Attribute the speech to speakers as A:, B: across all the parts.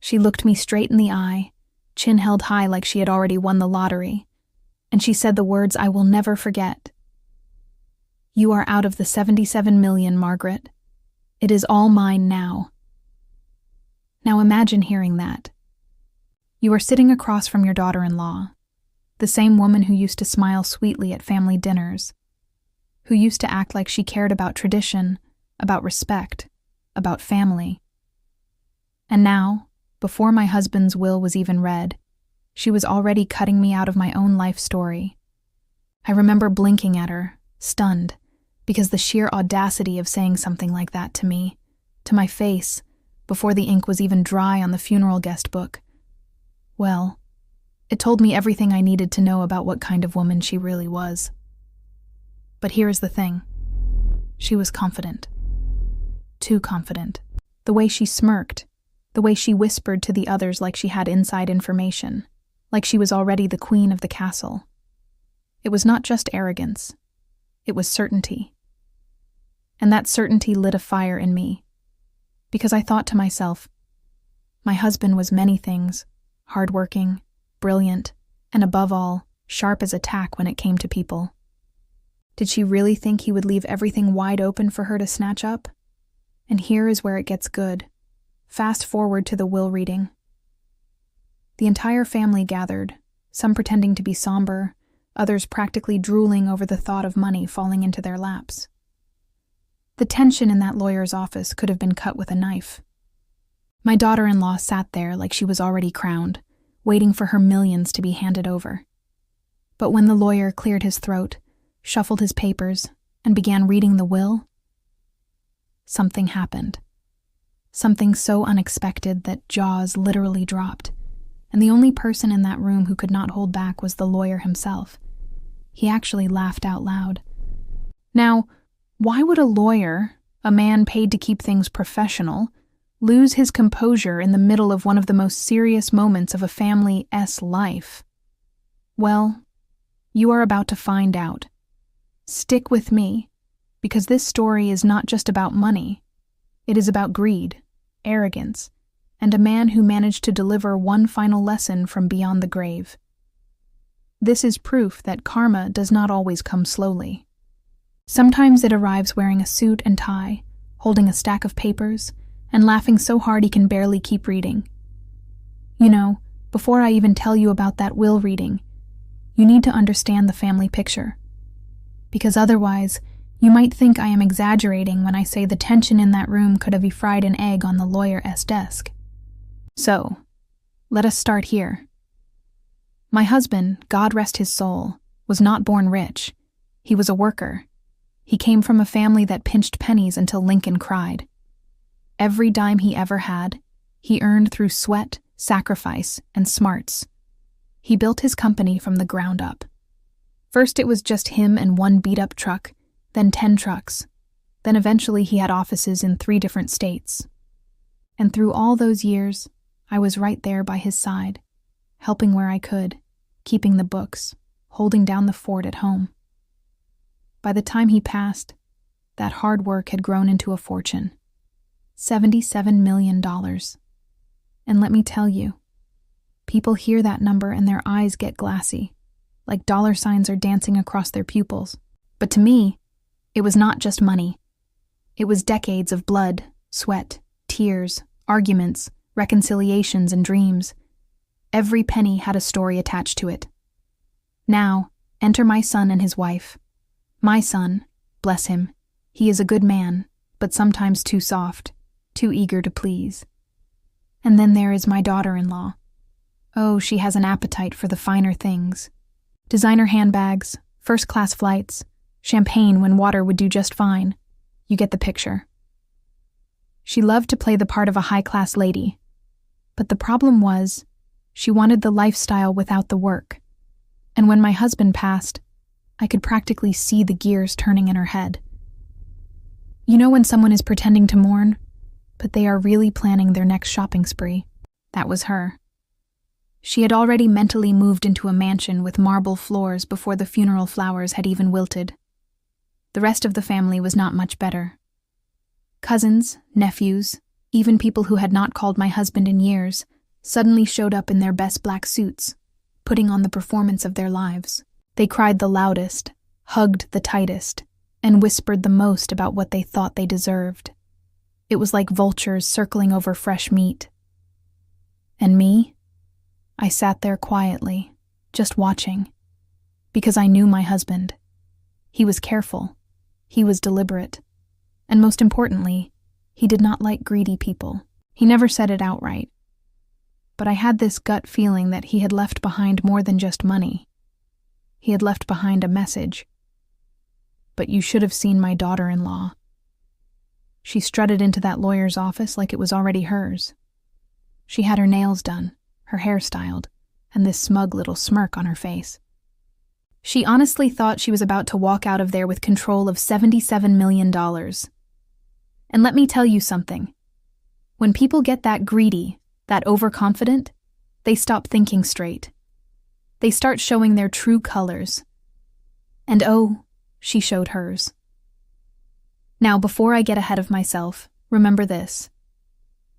A: She looked me straight in the eye, chin held high like she had already won the lottery, and she said the words I will never forget. "You are out of the 77 million, Margaret. It is all mine now." Now imagine hearing that. You are sitting across from your daughter-in-law, the same woman who used to smile sweetly at family dinners, who used to act like she cared about tradition, about respect, about family. And now, before my husband's will was even read, she was already cutting me out of my own life story. I remember blinking at her, stunned, because the sheer audacity of saying something like that to me, to my face, before the ink was even dry on the funeral guest book. Well, it told me everything I needed to know about what kind of woman she really was. But here is the thing. She was confident. Too confident. The way she smirked, the way she whispered to the others like she had inside information, like she was already the queen of the castle. It was not just arrogance. It was certainty. And that certainty lit a fire in me, because I thought to myself, my husband was many things, hardworking, brilliant, and above all, sharp as a tack when it came to people. Did she really think he would leave everything wide open for her to snatch up? And here is where it gets good. Fast forward to the will reading. The entire family gathered, some pretending to be somber, others practically drooling over the thought of money falling into their laps. The tension in that lawyer's office could have been cut with a knife. My daughter-in-law sat there like she was already crowned, waiting for her millions to be handed over. But when the lawyer cleared his throat, shuffled his papers, and began reading the will, something happened. Something so unexpected that jaws literally dropped, and the only person in that room who could not hold back was the lawyer himself. He actually laughed out loud. Now, why would a lawyer, a man paid to keep things professional, lose his composure in the middle of one of the most serious moments of a family's life? Well, you are about to find out. Stick with me, because this story is not just about money. It is about greed, arrogance, and a man who managed to deliver one final lesson from beyond the grave. This is proof that karma does not always come slowly. Sometimes it arrives wearing a suit and tie, holding a stack of papers, and laughing so hard he can barely keep reading. You know, before I even tell you about that will reading, you need to understand the family picture. Because otherwise, you might think I am exaggerating when I say the tension in that room could have fried an egg on the lawyer's desk. So, let us start here. My husband, God rest his soul, was not born rich. He was a worker. He came from a family that pinched pennies until Lincoln cried. Every dime he ever had, he earned through sweat, sacrifice, and smarts. He built his company from the ground up. First it was just him and one beat-up truck, then 10 trucks. Then eventually he had offices in 3 different states. And through all those years, I was right there by his side, helping where I could, keeping the books, holding down the fort at home. By the time he passed, that hard work had grown into a fortune. $77 million. And let me tell you, people hear that number and their eyes get glassy, like dollar signs are dancing across their pupils. But to me, it was not just money. It was decades of blood, sweat, tears, arguments, reconciliations, and dreams. Every penny had a story attached to it. Now, enter my son and his wife. My son, bless him, he is a good man, but sometimes too soft, too eager to please. And then there is my daughter-in-law. Oh, she has an appetite for the finer things. Designer handbags, first-class flights, champagne when water would do just fine. You get the picture. She loved to play the part of a high-class lady. But the problem was, she wanted the lifestyle without the work. And when my husband passed, I could practically see the gears turning in her head. You know when someone is pretending to mourn, but they are really planning their next shopping spree? That was her. She had already mentally moved into a mansion with marble floors before the funeral flowers had even wilted. The rest of the family was not much better. Cousins, nephews, Even people who had not called my husband in years suddenly showed up in their best black suits, putting on the performance of their lives. They cried the loudest, hugged the tightest, and whispered the most about what they thought they deserved. It was like vultures circling over fresh meat. And me? I sat there quietly, just watching, because I knew my husband. He was careful, he was deliberate, and most importantly, he did not like greedy people. He never said it outright. But I had this gut feeling that he had left behind more than just money. He had left behind a message. But you should have seen my daughter-in-law. She strutted into that lawyer's office like it was already hers. She had her nails done, her hair styled, and this smug little smirk on her face. She honestly thought she was about to walk out of there with control of $77 million. And let me tell you something. When people get that greedy, that overconfident, they stop thinking straight. They start showing their true colors. And oh, she showed hers. Now, before I get ahead of myself, remember this.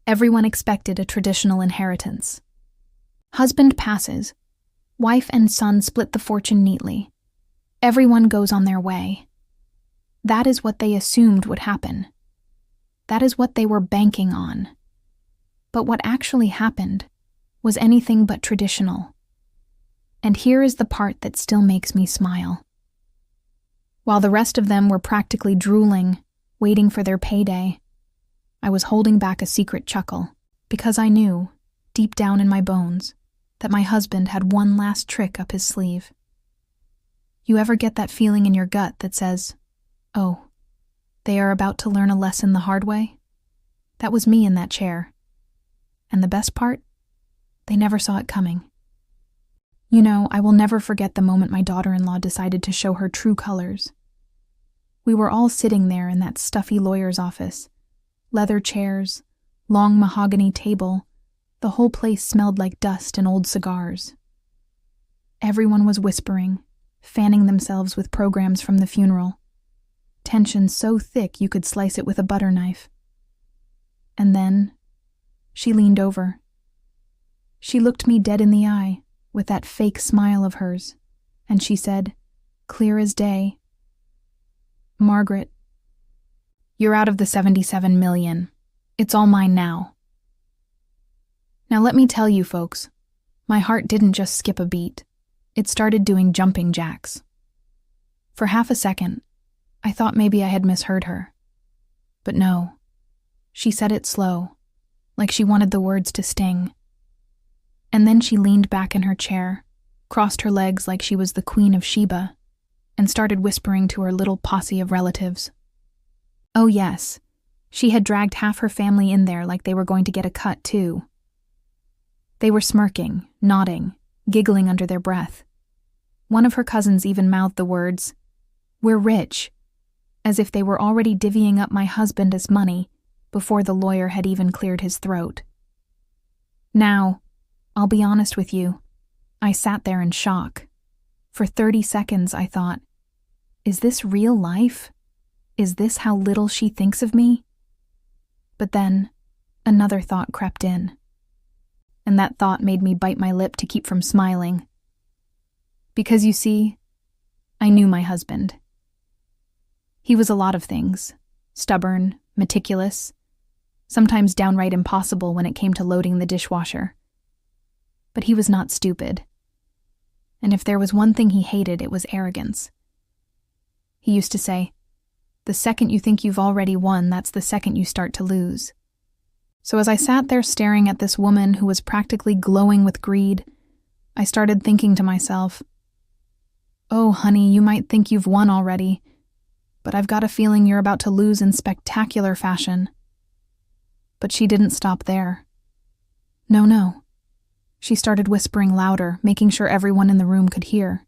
A: Everyone expected a traditional inheritance. Husband passes. Wife and son split the fortune neatly. Everyone goes on their way. That is what they assumed would happen. That is what they were banking on. But what actually happened was anything but traditional. And here is the part that still makes me smile. While the rest of them were practically drooling, waiting for their payday, I was holding back a secret chuckle, because I knew, deep down in my bones, that my husband had one last trick up his sleeve. You ever get that feeling in your gut that says, oh, they are about to learn a lesson the hard way? That was me in that chair. And the best part? They never saw it coming. You know, I will never forget the moment my daughter-in-law decided to show her true colors. We were all sitting there in that stuffy lawyer's office. Leather chairs, long mahogany table, the whole place smelled like dust and old cigars. Everyone was whispering, fanning themselves with programs from the funeral. Tension so thick you could slice it with a butter knife. And then, she leaned over. She looked me dead in the eye, with that fake smile of hers, and she said, clear as day, Margaret, you're out of the 77 million. It's all mine now. Now let me tell you folks, my heart didn't just skip a beat. It started doing jumping jacks. For half a second, I thought maybe I had misheard her. But no, she said it slow, like she wanted the words to sting. And then she leaned back in her chair, crossed her legs like she was the Queen of Sheba, and started whispering to her little posse of relatives. Oh yes, she had dragged half her family in there like they were going to get a cut too. They were smirking, nodding, giggling under their breath. One of her cousins even mouthed the words, "We're rich," as if they were already divvying up my husband as money before the lawyer had even cleared his throat. Now, I'll be honest with you, I sat there in shock. For 30 seconds I thought, is this real life? Is this how little she thinks of me? But then, another thought crept in. And that thought made me bite my lip to keep from smiling. Because you see, I knew my husband. He was a lot of things. Stubborn, meticulous, sometimes downright impossible when it came to loading the dishwasher. But he was not stupid. And if there was one thing he hated, it was arrogance. He used to say, "The second you think you've already won, that's the second you start to lose." So as I sat there staring at this woman who was practically glowing with greed, I started thinking to myself, "Oh, honey, you might think you've won already, but I've got a feeling you're about to lose in spectacular fashion." But she didn't stop there. No. She started whispering louder, making sure everyone in the room could hear.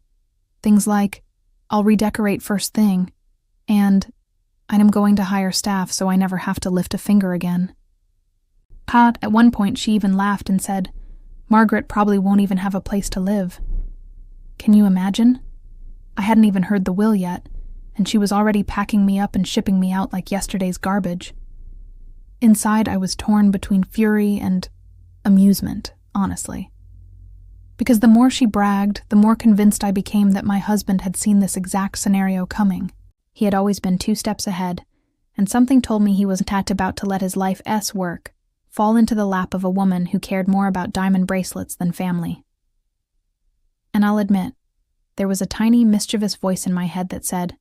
A: Things like, "I'll redecorate first thing," and "I'm going to hire staff so I never have to lift a finger again." At one point she even laughed and said, "Margaret probably won't even have a place to live." Can you imagine? I hadn't even heard the will yet, and she was already packing me up and shipping me out like yesterday's garbage. Inside, I was torn between fury and amusement, honestly. Because the more she bragged, the more convinced I became that my husband had seen this exact scenario coming. He had always been 2 steps ahead, and something told me he was about to let his life's work fall into the lap of a woman who cared more about diamond bracelets than family. And I'll admit, there was a tiny, mischievous voice in my head that said,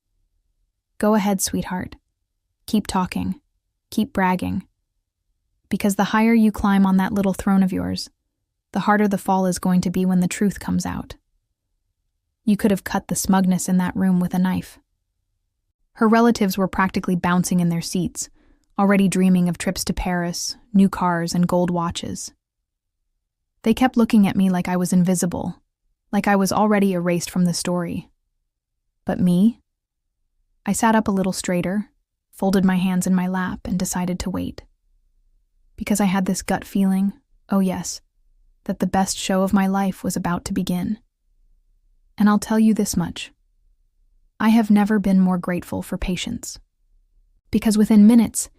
A: "Go ahead, sweetheart. Keep talking. Keep bragging. Because the higher you climb on that little throne of yours, the harder the fall is going to be when the truth comes out." You could have cut the smugness in that room with a knife. Her relatives were practically bouncing in their seats, already dreaming of trips to Paris, new cars, and gold watches. They kept looking at me like I was invisible, like I was already erased from the story. But me? I sat up a little straighter, folded my hands in my lap, and decided to wait. Because I had this gut feeling, oh yes, that the best show of my life was about to begin. And I'll tell you this much. I have never been more grateful for patience. Because within minutes,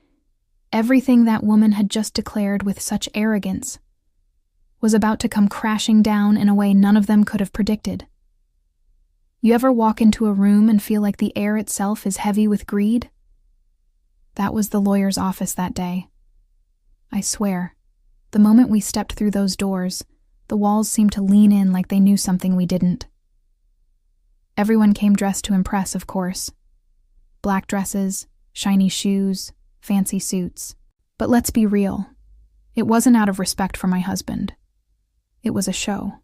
A: everything that woman had just declared with such arrogance was about to come crashing down in a way none of them could have predicted. You ever walk into a room and feel like the air itself is heavy with greed? That was the lawyer's office that day. I swear, the moment we stepped through those doors, the walls seemed to lean in like they knew something we didn't. Everyone came dressed to impress, of course. Black dresses, shiny shoes, fancy suits. But let's be real. It wasn't out of respect for my husband. It was a show.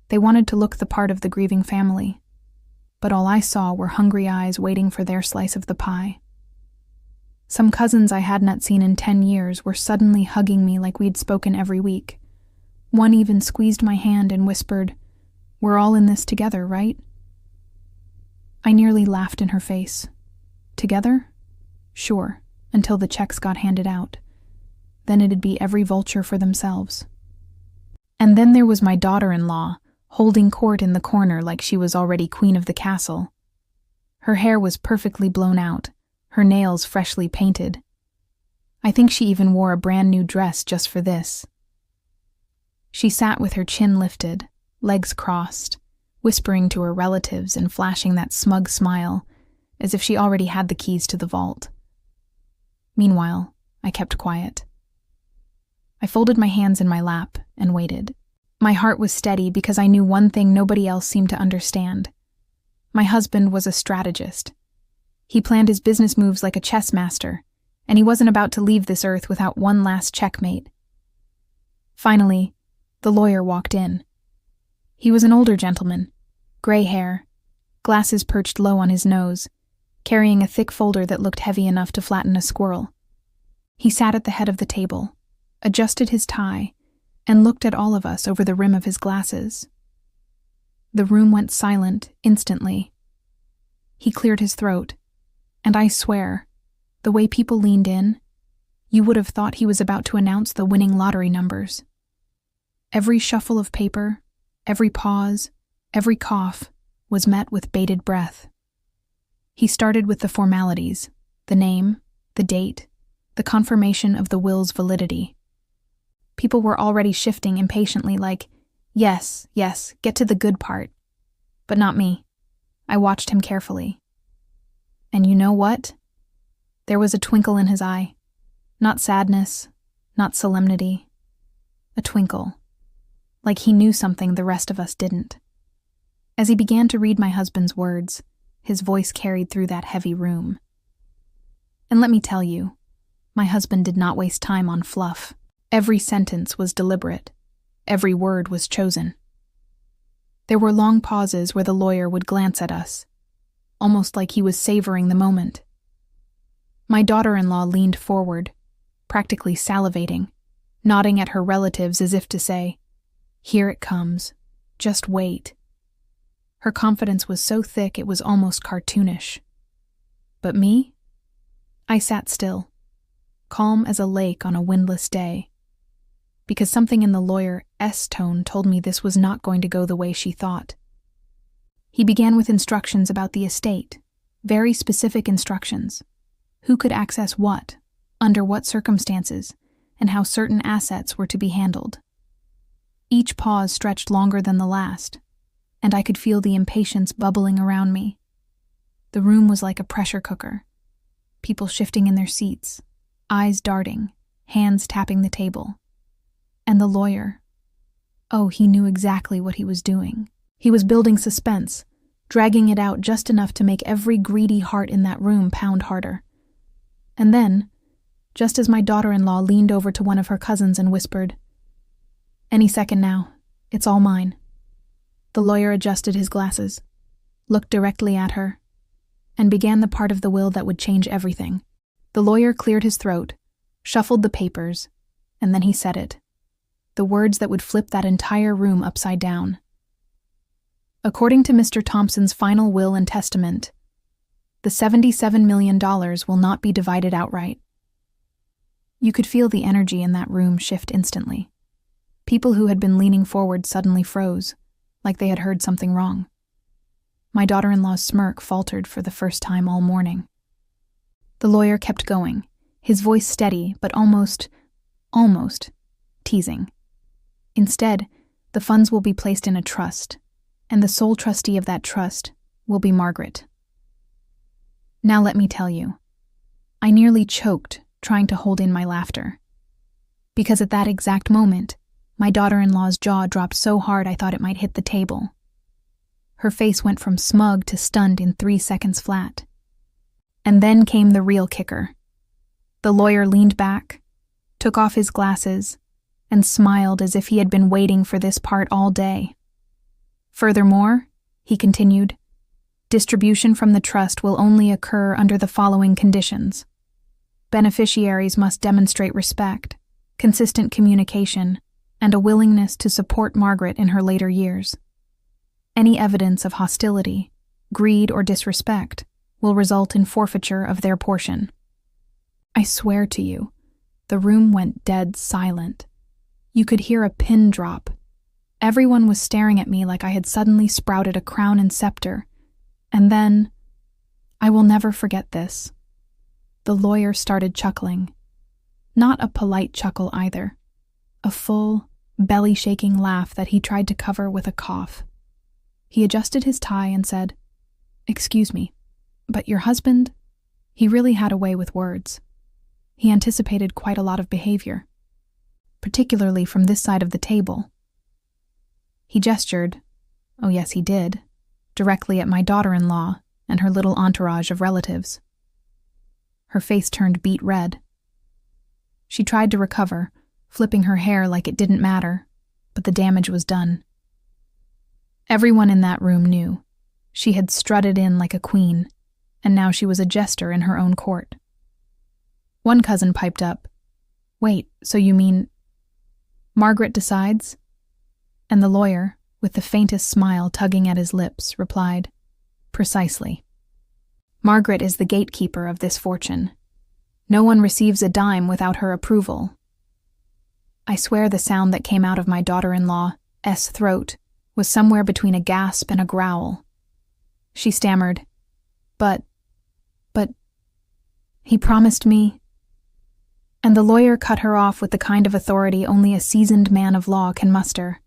A: They wanted to look the part of the grieving family, but all I saw were hungry eyes waiting for their slice of the pie. Some cousins I had not seen in 10 years were suddenly hugging me like we'd spoken every week. One even squeezed my hand and whispered, "We're all in this together, right?" I nearly laughed in her face. Together? Sure, until the checks got handed out. Then it'd be every vulture for themselves. And then there was my daughter-in-law, holding court in the corner like she was already queen of the castle. Her hair was perfectly blown out, her nails freshly painted. I think she even wore a brand new dress just for this. She sat with her chin lifted, legs crossed, whispering to her relatives and flashing that smug smile, as if she already had the keys to the vault. Meanwhile, I kept quiet. I folded my hands in my lap and waited. My heart was steady because I knew one thing nobody else seemed to understand. My husband was a strategist. He planned his business moves like a chess master, and he wasn't about to leave this earth without one last checkmate. Finally, the lawyer walked in. He was an older gentleman, gray hair, glasses perched low on his nose, carrying a thick folder that looked heavy enough to flatten a squirrel. He sat at the head of the table, adjusted his tie, and looked at all of us over the rim of his glasses. The room went silent instantly. He cleared his throat, and I swear, the way people leaned in, you would have thought he was about to announce the winning lottery numbers. Every shuffle of paper, every pause, every cough was met with bated breath. He started with the formalities, the name, the date, the confirmation of the will's validity. People were already shifting impatiently like, yes, get to the good part. But not me. I watched him carefully. And you know what? There was a twinkle in his eye. Not sadness, not solemnity. A twinkle. Like he knew something the rest of us didn't. As he began to read my husband's words, his voice carried through that heavy room. And let me tell you, my husband did not waste time on fluff. Every sentence was deliberate. Every word was chosen. There were long pauses where the lawyer would glance at us, almost like he was savoring the moment. My daughter-in-law leaned forward, practically salivating, nodding at her relatives as if to say, "Here it comes. Just wait." Her confidence was so thick it was almost cartoonish. But me? I sat still, calm as a lake on a windless day, because something in the lawyer's tone told me this was not going to go the way she thought. He began with instructions about the estate, very specific instructions. Who could access what, under what circumstances, and how certain assets were to be handled. Each pause stretched longer than the last, and I could feel the impatience bubbling around me. The room was like a pressure cooker, people shifting in their seats, eyes darting, hands tapping the table. And the lawyer, oh, he knew exactly what he was doing. He was building suspense, dragging it out just enough to make every greedy heart in that room pound harder. And then, just as my daughter-in-law leaned over to one of her cousins and whispered, "Any second now, it's all mine." The lawyer adjusted his glasses, looked directly at her, and began the part of the will that would change everything. The lawyer cleared his throat, shuffled the papers, and then he said it. The words that would flip that entire room upside down. According to Mr. Thompson's final will and testament, the $77 million will not be divided outright. You could feel the energy in that room shift instantly. People who had been leaning forward suddenly froze, like they had heard something wrong. My daughter-in-law's smirk faltered for the first time all morning. The lawyer kept going, his voice steady but almost teasing. Instead, the funds will be placed in a trust, and the sole trustee of that trust will be Margaret. Now let me tell you, I nearly choked trying to hold in my laughter. Because at that exact moment, my daughter-in-law's jaw dropped so hard I thought it might hit the table. Her face went from smug to stunned in 3 seconds flat. And then came the real kicker. The lawyer leaned back, took off his glasses, and smiled as if he had been waiting for this part all day. Furthermore, he continued, distribution from the trust will only occur under the following conditions. Beneficiaries must demonstrate respect, consistent communication, and a willingness to support Margaret in her later years. Any evidence of hostility, greed, or disrespect will result in forfeiture of their portion. I swear to you, the room went dead silent. You could hear a pin drop. Everyone was staring at me like I had suddenly sprouted a crown and scepter. And then, I will never forget this. The lawyer started chuckling. Not a polite chuckle either. A full, belly-shaking laugh that he tried to cover with a cough. He adjusted his tie and said, "Excuse me, but your husband, he really had a way with words. He anticipated quite a lot of behavior, particularly from this side of the table." He gestured, oh yes he did, directly at my daughter-in-law and her little entourage of relatives. Her face turned beet red. She tried to recover, flipping her hair like it didn't matter, but the damage was done. Everyone in that room knew. She had strutted in like a queen, and now she was a jester in her own court. One cousin piped up, "Wait, so you mean Margaret decides?" And the lawyer, with the faintest smile tugging at his lips, replied, "Precisely. Margaret is the gatekeeper of this fortune. No one receives a dime without her approval." I swear the sound that came out of my daughter-in-law's throat was somewhere between a gasp and a growl. She stammered, But, he promised me." And the lawyer cut her off with the kind of authority only a seasoned man of law can muster.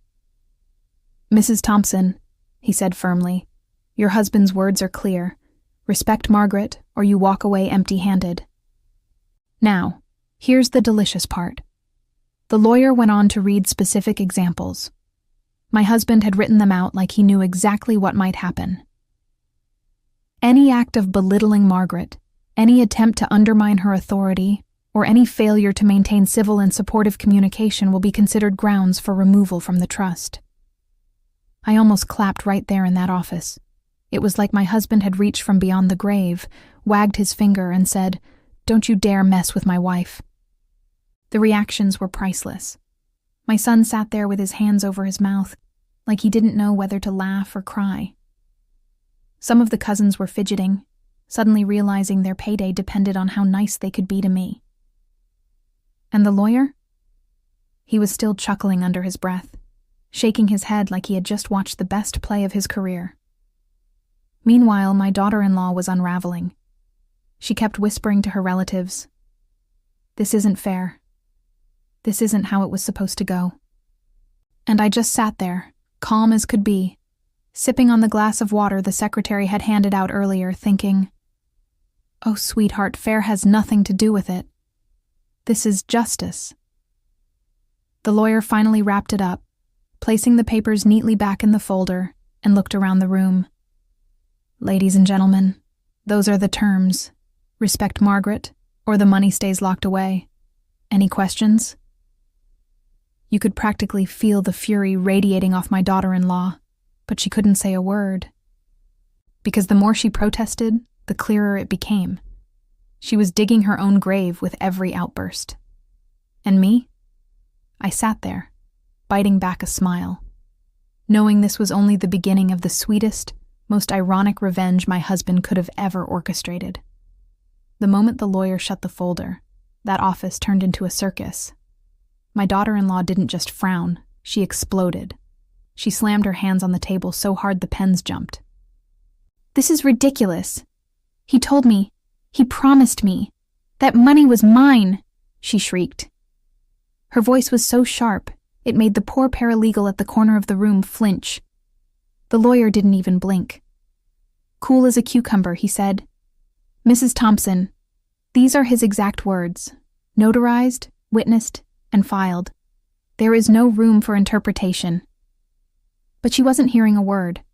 A: "Mrs. Thompson," he said firmly, "your husband's words are clear. Respect Margaret, or you walk away empty-handed." Now, here's the delicious part. The lawyer went on to read specific examples. My husband had written them out like he knew exactly what might happen. Any act of belittling Margaret, any attempt to undermine her authority, or any failure to maintain civil and supportive communication will be considered grounds for removal from the trust. I almost clapped right there in that office. It was like my husband had reached from beyond the grave, wagged his finger, and said, "Don't you dare mess with my wife." The reactions were priceless. My son sat there with his hands over his mouth, like he didn't know whether to laugh or cry. Some of the cousins were fidgeting, suddenly realizing their payday depended on how nice they could be to me. And the lawyer? He was still chuckling under his breath, shaking his head like he had just watched the best play of his career. Meanwhile, my daughter-in-law was unraveling. She kept whispering to her relatives, This isn't fair. This isn't how it was supposed to go. And I just sat there, calm as could be, sipping on the glass of water the secretary had handed out earlier, thinking, "Oh, sweetheart, fair has nothing to do with it. This is justice." The lawyer finally wrapped it up, placing the papers neatly back in the folder, and looked around the room. "Ladies and gentlemen, those are the terms. Respect Margaret, or the money stays locked away. Any questions?" You could practically feel the fury radiating off my daughter-in-law, but she couldn't say a word. Because the more she protested, the clearer it became. She was digging her own grave with every outburst. And me? I sat there, biting back a smile, knowing this was only the beginning of the sweetest, most ironic revenge my husband could have ever orchestrated. The moment the lawyer shut the folder, that office turned into a circus. My daughter-in-law didn't just frown, she exploded. She slammed her hands on the table so hard the pens jumped. "This is ridiculous. He told me, he promised me, that money was mine," she shrieked. Her voice was so sharp, it made the poor paralegal at the corner of the room flinch. The lawyer didn't even blink. Cool as a cucumber, he said, "Mrs. Thompson, these are his exact words, notarized, witnessed, and filed. There is no room for interpretation." But she wasn't hearing a word.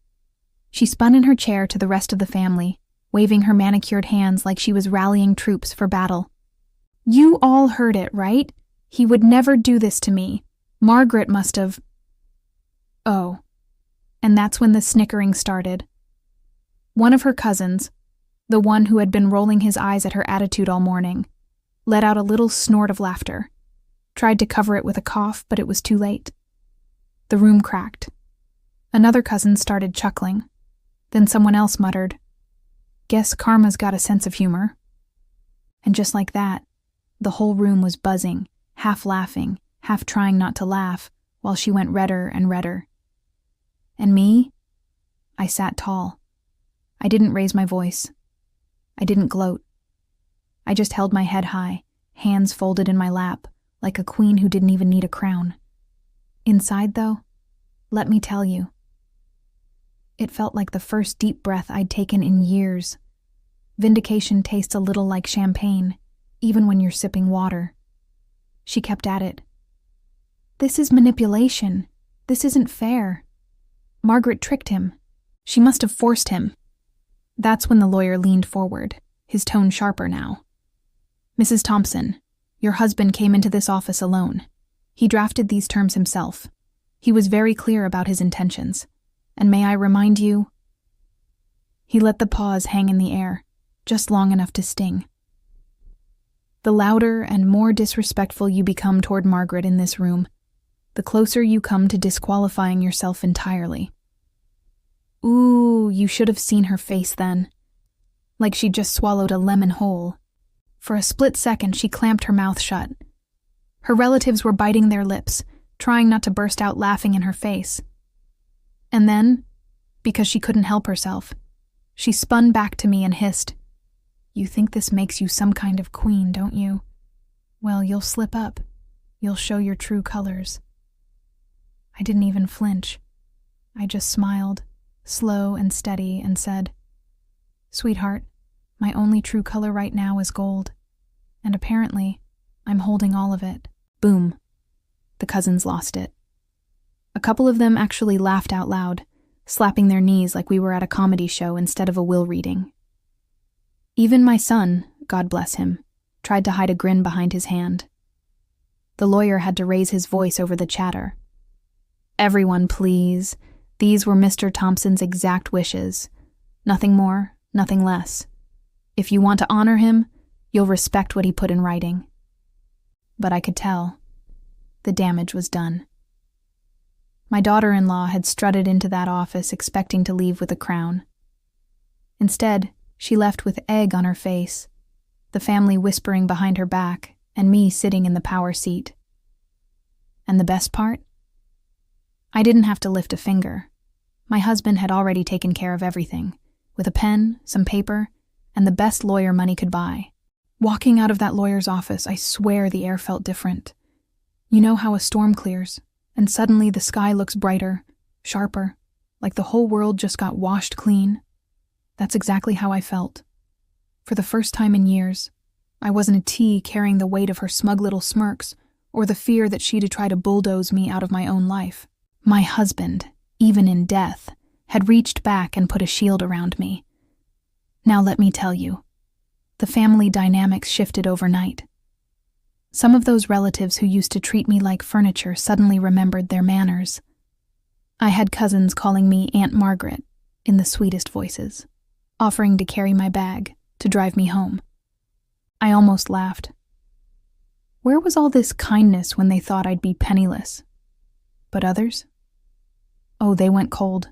A: She spun in her chair to the rest of the family, waving her manicured hands like she was rallying troops for battle. "You all heard it, right? He would never do this to me. Margaret must have..." Oh. And that's when the snickering started. One of her cousins, the one who had been rolling his eyes at her attitude all morning, let out a little snort of laughter. Tried to cover it with a cough, but it was too late. The room cracked. Another cousin started chuckling. Then someone else muttered, "Guess Karma's got a sense of humor." And just like that, the whole room was buzzing, half laughing, half trying not to laugh, while she went redder and redder. And me? I sat tall. I didn't raise my voice. I didn't gloat. I just held my head high, hands folded in my lap, like a queen who didn't even need a crown. Inside, though, let me tell you, it felt like the first deep breath I'd taken in years. Vindication tastes a little like champagne, even when you're sipping water. She kept at it. "This is manipulation. This isn't fair. Margaret tricked him. She must have forced him." That's when the lawyer leaned forward, his tone sharper now. "Mrs. Thompson, your husband came into this office alone. He drafted these terms himself. He was very clear about his intentions. And may I remind you..." He let the pause hang in the air, just long enough to sting. "The louder and more disrespectful you become toward Margaret in this room, the closer you come to disqualifying yourself entirely." Ooh, you should have seen her face then. Like she'd just swallowed a lemon whole. For a split second, she clamped her mouth shut. Her relatives were biting their lips, trying not to burst out laughing in her face. And then, because she couldn't help herself, she spun back to me and hissed, "You think this makes you some kind of queen, don't you? Well, you'll slip up. You'll show your true colors." I didn't even flinch. I just smiled, slow and steady, and said, "Sweetheart, my only true color right now is gold. And apparently, I'm holding all of it." Boom. The cousins lost it. A couple of them actually laughed out loud, slapping their knees like we were at a comedy show instead of a will reading. Even my son, God bless him, tried to hide a grin behind his hand. The lawyer had to raise his voice over the chatter. "Everyone, please. These were Mr. Thompson's exact wishes. Nothing more, nothing less. If you want to honor him, you'll respect what he put in writing." But I could tell. The damage was done. My daughter-in-law had strutted into that office expecting to leave with a crown. Instead, she left with egg on her face, the family whispering behind her back, and me sitting in the power seat. And the best part? I didn't have to lift a finger. My husband had already taken care of everything, with a pen, some paper, and the best lawyer money could buy. Walking out of that lawyer's office, I swear the air felt different. You know how a storm clears, and suddenly the sky looks brighter, sharper, like the whole world just got washed clean? That's exactly how I felt. For the first time in years, I wasn't a T carrying the weight of her smug little smirks or the fear that she'd try to bulldoze me out of my own life. My husband, even in death, had reached back and put a shield around me. Now let me tell you, the family dynamics shifted overnight. Some of those relatives who used to treat me like furniture suddenly remembered their manners. I had cousins calling me Aunt Margaret in the sweetest voices, offering to carry my bag, to drive me home. I almost laughed. Where was all this kindness when they thought I'd be penniless? But others? Oh, they went cold.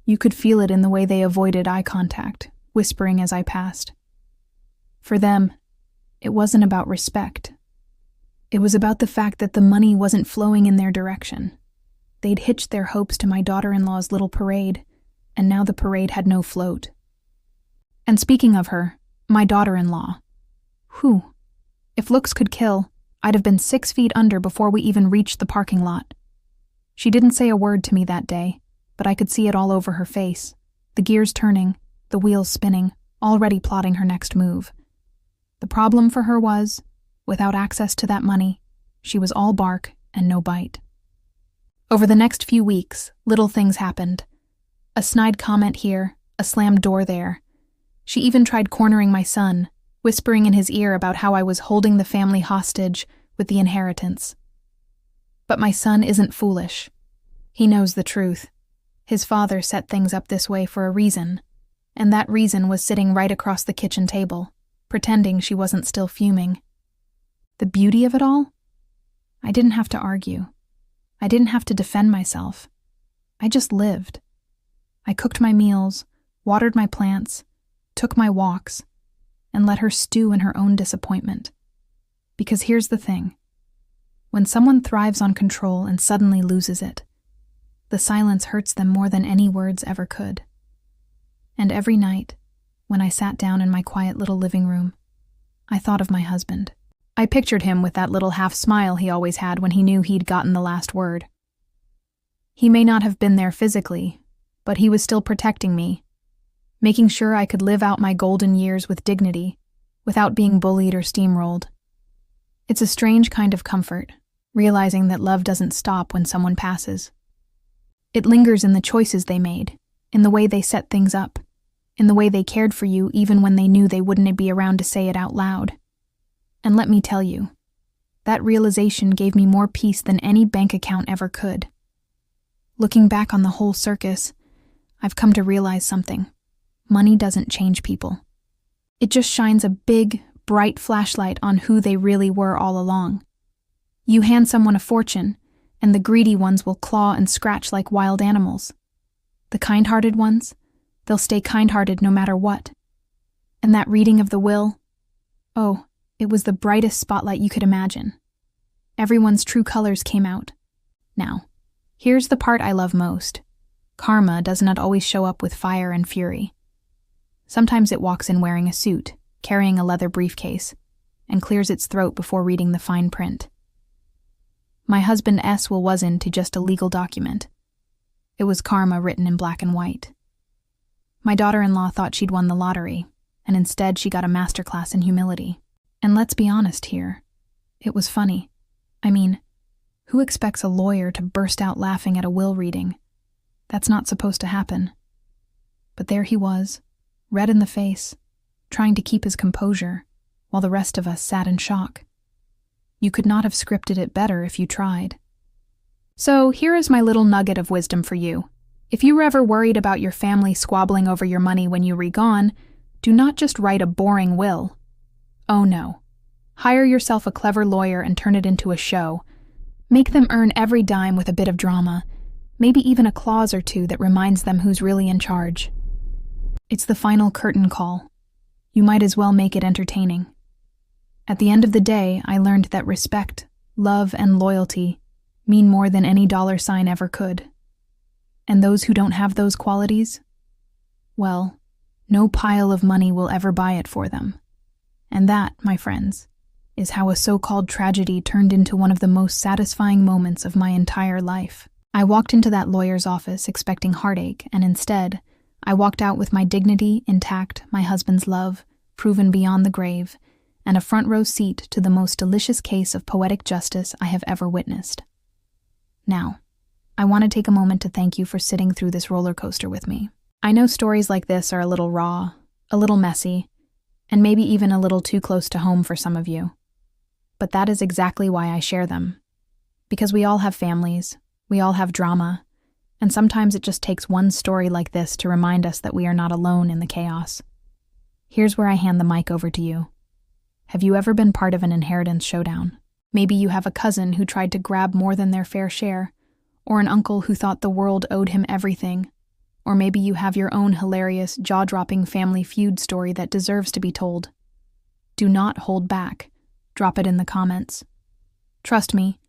A: You could feel it in the way they avoided eye contact, whispering as I passed. For them, it wasn't about respect. It was about the fact that the money wasn't flowing in their direction. They'd hitched their hopes to my daughter-in-law's little parade, and now the parade had no float. And speaking of her, my daughter-in-law. Whew. If looks could kill, I'd have been 6 feet under before we even reached the parking lot. She didn't say a word to me that day, but I could see it all over her face, the gears turning, the wheels spinning, already plotting her next move. The problem for her was, without access to that money, she was all bark and no bite. Over the next few weeks, little things happened. A snide comment here, a slammed door there. She even tried cornering my son, whispering in his ear about how I was holding the family hostage with the inheritance. But my son isn't foolish. He knows the truth. His father set things up this way for a reason, and that reason was sitting right across the kitchen table, pretending she wasn't still fuming. The beauty of it all? I didn't have to argue. I didn't have to defend myself. I just lived. I cooked my meals, watered my plants, took my walks, and let her stew in her own disappointment. Because here's the thing. When someone thrives on control and suddenly loses it, the silence hurts them more than any words ever could. And every night, when I sat down in my quiet little living room, I thought of my husband. I pictured him with that little half smile he always had when he knew he'd gotten the last word. He may not have been there physically, but he was still protecting me, making sure I could live out my golden years with dignity, without being bullied or steamrolled. It's a strange kind of comfort, realizing that love doesn't stop when someone passes. It lingers in the choices they made, in the way they set things up, in the way they cared for you even when they knew they wouldn't be around to say it out loud. And let me tell you, that realization gave me more peace than any bank account ever could. Looking back on the whole circus, I've come to realize something. Money doesn't change people. It just shines a big, bright flashlight on who they really were all along. You hand someone a fortune, and the greedy ones will claw and scratch like wild animals. The kind-hearted ones, they'll stay kind-hearted no matter what. And that reading of the will, oh, it was the brightest spotlight you could imagine. Everyone's true colors came out. Now, here's the part I love most. Karma does not always show up with fire and fury. Sometimes it walks in wearing a suit, carrying a leather briefcase, and clears its throat before reading the fine print. My husband S wasn't just a legal document. It was karma written in black and white. My daughter-in-law thought she'd won the lottery, and instead she got a masterclass in humility. And let's be honest here, it was funny. I mean, who expects a lawyer to burst out laughing at a will reading? That's not supposed to happen. But there he was, red in the face, trying to keep his composure, while the rest of us sat in shock. You could not have scripted it better if you tried. So here is my little nugget of wisdom for you. If you were ever worried about your family squabbling over your money when you were gone, do not just write a boring will. Oh no. Hire yourself a clever lawyer and turn it into a show. Make them earn every dime with a bit of drama, maybe even a clause or two that reminds them who's really in charge. It's the final curtain call. You might as well make it entertaining. At the end of the day, I learned that respect, love, and loyalty mean more than any dollar sign ever could. And those who don't have those qualities, well, no pile of money will ever buy it for them. And that, my friends, is how a so-called tragedy turned into one of the most satisfying moments of my entire life. I walked into that lawyer's office expecting heartache, and instead, I walked out with my dignity intact, my husband's love proven beyond the grave, and a front row seat to the most delicious case of poetic justice I have ever witnessed. Now, I want to take a moment to thank you for sitting through this roller coaster with me. I know stories like this are a little raw, a little messy, and maybe even a little too close to home for some of you. But that is exactly why I share them. Because we all have families, we all have drama, and sometimes it just takes one story like this to remind us that we are not alone in the chaos. Here's where I hand the mic over to you. Have you ever been part of an inheritance showdown? Maybe you have a cousin who tried to grab more than their fair share, or an uncle who thought the world owed him everything, or maybe you have your own hilarious, jaw-dropping family feud story that deserves to be told. Do not hold back. Drop it in the comments. Trust me,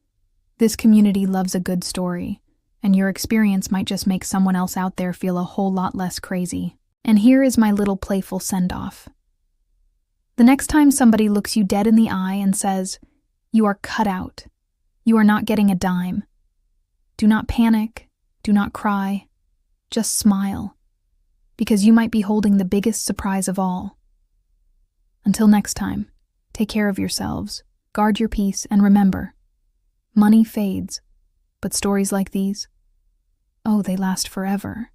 A: this community loves a good story, and your experience might just make someone else out there feel a whole lot less crazy. And here is my little playful send-off. The next time somebody looks you dead in the eye and says, "You are cut out. You are not getting a dime," do not panic, do not cry, just smile, because you might be holding the biggest surprise of all. Until next time, take care of yourselves, guard your peace, and remember, money fades, but stories like these, oh, they last forever.